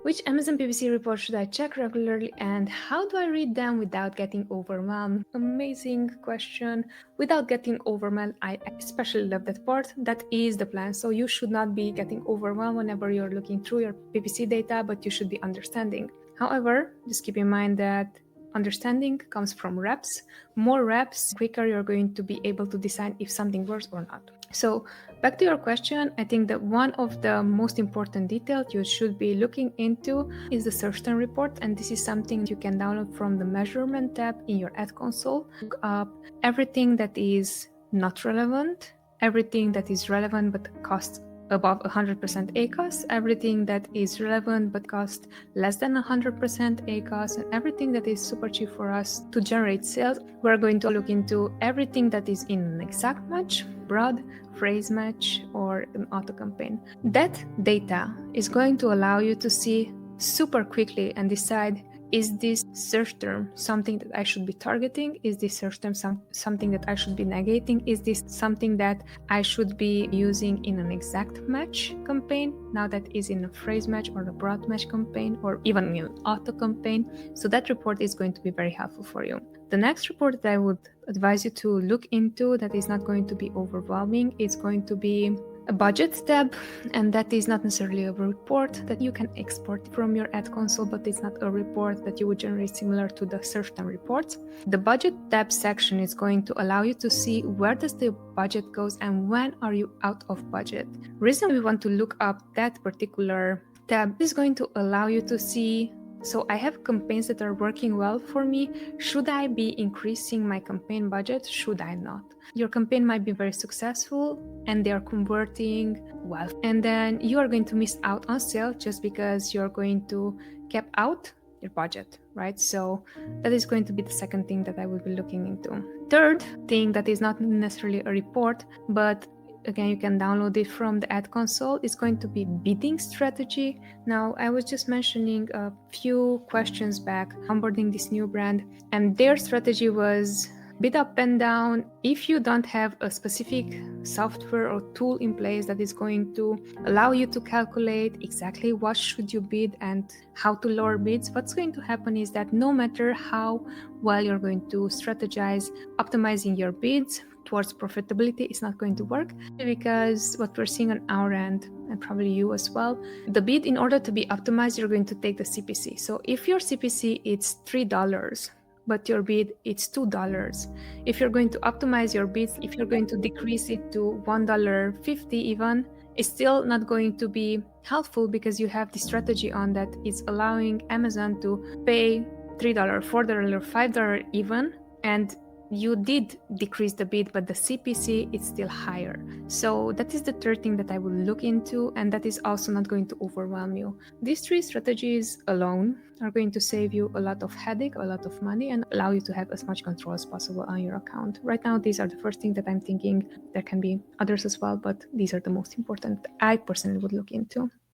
Which Amazon PPC report should I check regularly, and how do I read them without getting overwhelmed? Amazing question. Without getting overwhelmed, I especially love that part. That is the plan. So you should not be getting overwhelmed whenever you're looking through your PPC data, but you should be understanding. However, just keep in mind that understanding comes from reps. More reps, quicker you're going to be able to decide if something works or not. So back to your question, I think that one of the most important details you should be looking into is the search term report, and this is something you can download from the measurement tab in your ad console. Look up everything that is not relevant, everything that is relevant but costs above 100% ACOS, everything that is relevant but costs less than 100% ACOS, and everything that is super cheap for us to generate sales. We're going to look into everything that is in an exact match, broad, phrase match, or an auto campaign. That data is going to allow you to see super quickly and decide, is this search term something that I should be targeting? Is this search term something that I should be negating? Is this something that I should be using in an exact match campaign, now that is in a phrase match or a broad match campaign, or even in an auto campaign? So that report is going to be very helpful for you. The next report that I would advise you to look into that is not going to be overwhelming is going to be a budget tab, and that is not necessarily a report that you can export from your ad console, but it's not a report that you would generate similar to the search term reports. The budget tab section is going to allow you to see where does the budget goes and when are you out of budget. Reason we want to look up that particular tab is going to allow you to see, so I have campaigns that are working well for me. Should I be increasing my campaign budget? Should I not? Your campaign might be very successful and they are converting well, and then you are going to miss out on sale just because you're going to cap out your budget, right? So that is going to be the second thing that I will be looking into. Third thing that is not necessarily a report, but again, you can download it from the ad console, is going to be bidding strategy. Now, I was just mentioning a few questions back, onboarding this new brand, and their strategy was bid up and down. If you don't have a specific software or tool in place that is going to allow you to calculate exactly what should you bid and how to lower bids, what's going to happen is that no matter how well you're going to strategize optimizing your bids towards profitability, it's not going to work, because what we're seeing on our end, and probably you as well, the bid, in order to be optimized, you're going to take the CPC. So if your CPC is $3, but your bid it's $2. If you're going to optimize your bids, if you're going to decrease it to $1.50 even, it's still not going to be helpful, because you have the strategy on that is allowing Amazon to pay $3, $4, $5 even, and you did decrease the bid, but the CPC is still higher. So that is the third thing that I will look into, and that is also not going to overwhelm you. These three strategies alone are going to save you a lot of headache, a lot of money, and allow you to have as much control as possible on your account. Right now, these are the first things that I'm thinking. There can be others as well, but these are the most important I personally would look into.